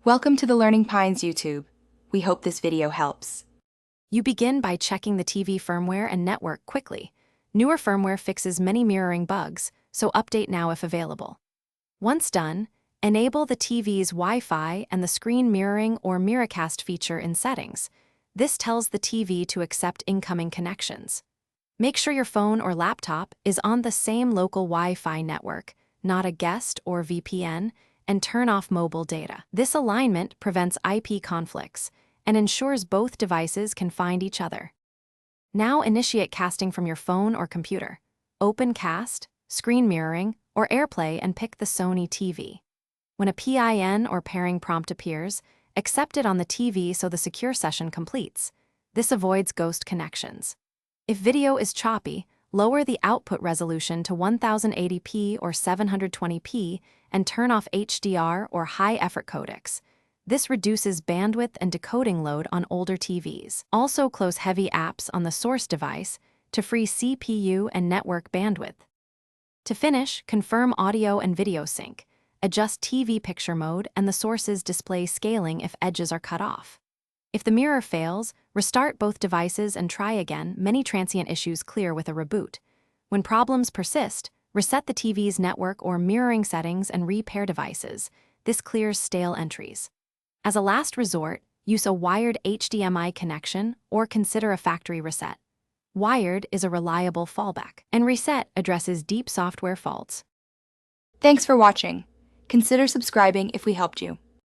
Welcome to the Learning Pines YouTube. We hope this video helps. You begin by checking the TV firmware and network quickly. Newer firmware fixes many mirroring bugs, so update now if available. Once done, enable the TV's Wi-Fi and the screen mirroring or miracast feature in settings. This tells the TV to accept incoming connections. Make sure your phone or laptop is on the same local Wi-Fi network, not a guest or VPN, and turn off mobile data. This alignment prevents IP conflicts and ensures both devices can find each other. Now initiate casting from your phone or computer. Open Cast, Screen Mirroring, or AirPlay and pick the Sony TV. When a PIN or pairing prompt appears, accept it on the TV so the secure session completes. This avoids ghost connections. If video is choppy, lower the output resolution to 1080p or 720p and turn off HDR or high-effort codecs. This reduces bandwidth and decoding load on older TVs. Also close heavy apps on the source device to free CPU and network bandwidth. To finish, confirm audio and video sync. Adjust TV picture mode and the source's display scaling if edges are cut off. If the mirror fails, restart both devices and try again. Many transient issues clear with a reboot. When problems persist, reset the TV's network or mirroring settings and repair devices. This clears stale entries. As a last resort, use a wired HDMI connection or consider a factory reset. Wired is a reliable fallback, and reset addresses deep software faults. Thanks for watching. Consider subscribing if we helped you.